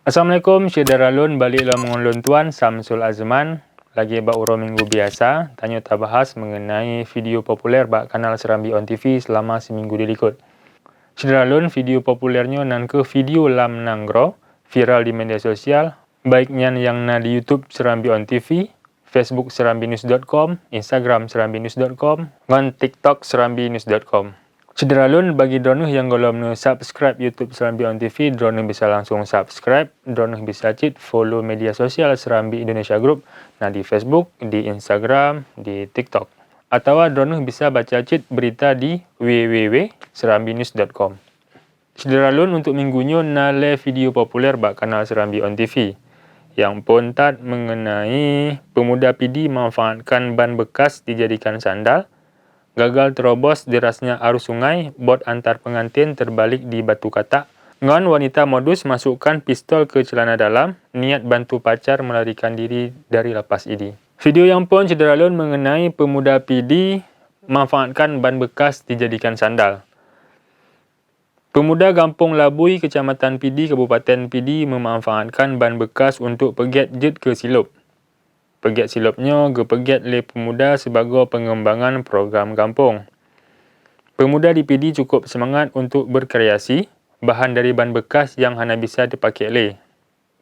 Assalamualaikum, saudara lun, baliklah mengon tuan Samsul Azman. Lagi bak uro minggu biasa, tanya tak bahas mengenai video populer bak kanal Serambi On TV selama seminggu dilikut. Saudara lun, video populernya nan ke video lam nanggro, viral di media sosial, baiknya yang na di YouTube Serambi On TV, Facebook serambinews.com, Instagram serambinews.com, dan TikTok serambinews.com. Saudara lun, bagi dronuh yang belum subscribe YouTube Serambi On TV, dronuh bisa langsung subscribe, dronuh bisa cit follow media sosial Serambi Indonesia Group, nah di Facebook, di Instagram, di TikTok. Atau dronuh bisa baca cit berita di www.serambinews.com. Saudara lun, untuk minggunya nale video populer bak kanal Serambi On TV yang pontat mengenai pemuda PD memanfaatkan ban bekas dijadikan sandal, gagal terobos derasnya arus sungai, bot antar pengantin terbalik di Batu Katak, ngon wanita modus masukkan pistol ke celana dalam, niat bantu pacar melarikan diri dari lapas ID. Video yang pun saudara lun mengenai pemuda PD memanfaatkan ban bekas dijadikan sandal. Pemuda Kampung Labui, Kecamatan PD, Kabupaten PD memanfaatkan ban bekas untuk pegiat jet ke Silup. Pegiat silupnya gepegiat le pemuda sebagai pengembangan program kampung. Pemuda di PD cukup semangat untuk berkreasi, bahan dari ban bekas yang hanya bisa dipakai le.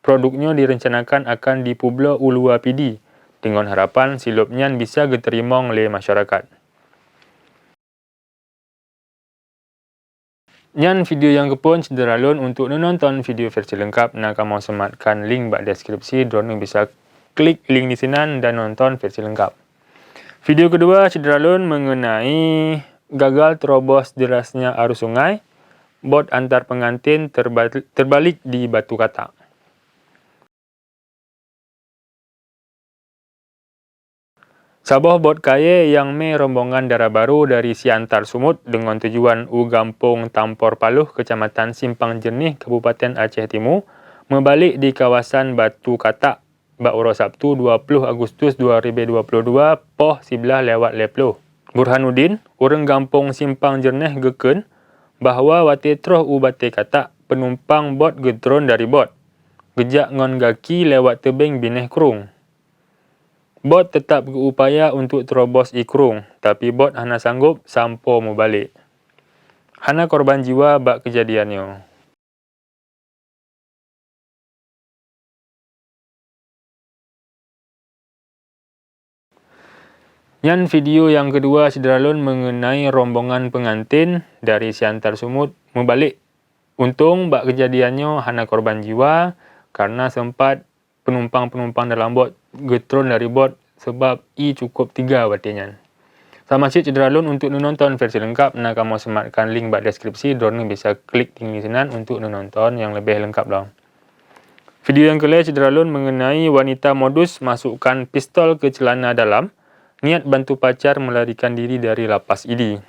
Produknya direncanakan akan dipublik Ulua PD, dengan harapan silupnya bisa diterima oleh masyarakat. Nyan video yang kepun saudara lun, untuk nonton video versi lengkap, nak kamu sematkan link bak deskripsi, drone bisa klik link di sini dan nonton versi lengkap. Video kedua saudara lun mengenai gagal terobos derasnya arus sungai, bot antar pengantin terbalik di Batu Katak. Sabah bot kaya yang rombongan darah baru dari Siantar Sumut dengan tujuan Gampung Tampor Paluh, Kecamatan Simpang Jernih, Kabupaten Aceh Timur, membalik di kawasan Batu Katak, bak uro Sabtu 20 Agustus 2022, poh 11 lewat 20. Burhanuddin, orang Kampung Simpang Jernih geken, bahawa wate troh Bate Katak, penumpang bot gedron dari bot. Gejak ngon gaki lewat tebing bineh kurung. Bot tetap berupaya untuk terobos ikrung, tapi bot hanya sanggup sampo mau balik. Hana korban jiwa bak kejadiannya. Yang video yang kedua saudara lun mengenai rombongan pengantin dari Siantar Sumut membalik. Untung bak kejadiannya hana korban jiwa karena sempat penumpang-penumpang dalam bot getron dari bot sebab cukup 3 batinya. Sama cik saudara lun, untuk nonton versi lengkap, nak kamu sematkan link bak deskripsi, drone bisa klik tinggi senan untuk nonton yang lebih lengkap dong. Video yang kelima saudara lun mengenai wanita modus masukkan pistol ke celana dalam, niat bantu pacar melarikan diri dari lapas ID.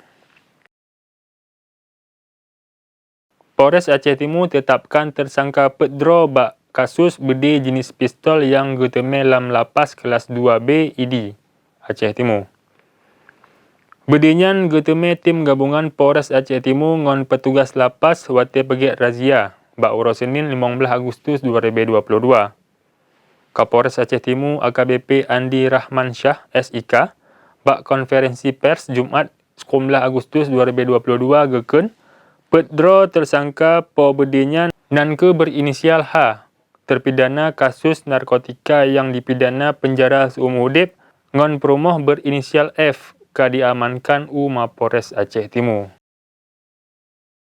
Polres Aceh Timur tetapkan tersangka Pedro bak kasus bede jenis pistol yang geteme lam lapas kelas 2B ID Aceh Timur. Bedenyan geteme tim gabungan Polres Aceh Timur ngon petugas lapas wate pegiat razia bak uro Senin 15 Agustus 2022. Kapolres Aceh Timur AKBP Andi Rahman Shah SIK bak konferensi pers Jumat 19 Agustus 2022 geken Pedro tersangka po bedenyan nan ke berinisial H, terpidana kasus narkotika yang dipidana penjara seumur hidup ngon perumoh berinisial F diamankan Mapolres Aceh Timur.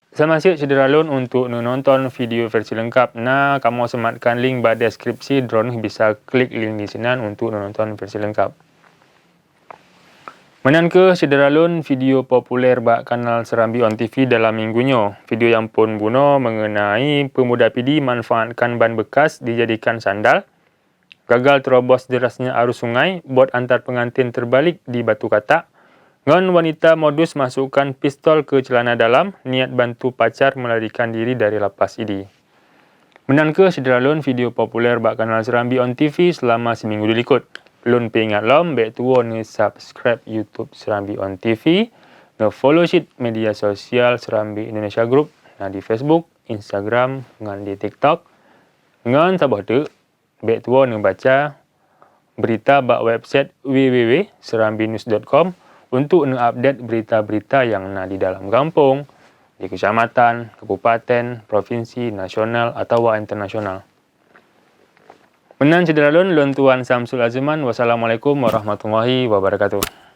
Sama siap saudara lun, untuk nonton video versi lengkap, nah kamu sematkan link pada deskripsi, drone bisa klik link di sini untuk nonton versi lengkap. Menan ke saudara lun, video populer bak kanal Serambi On TV dalam minggunya. Video yang pun buno mengenai pemuda PD manfaatkan ban bekas dijadikan sandal, gagal terobos derasnya arus sungai, bot antar pengantin terbalik di Batu Katak, ngon wanita modus masukkan pistol ke celana dalam, niat bantu pacar melarikan diri dari lapas ID. Menan ke saudara lun, video populer bak kanal Serambi On TV selama seminggu dilikut. Lun peingat lom, baik tuo ni subscribe YouTube Serambi On TV, follow sheet media sosial Serambi Indonesia Group, nah di Facebook, Instagram, dengan di TikTok. Ngan sabah tu, baik tuaនឹងbaca berita bak website www.serambinews.com untuk update berita-berita yang na di dalam kampung, di kecamatan, kabupaten, provinsi, nasional atau internasional. Menan cederalun Lun Tuan Samsul Azman. Wassalamualaikum warahmatullahi wabarakatuh.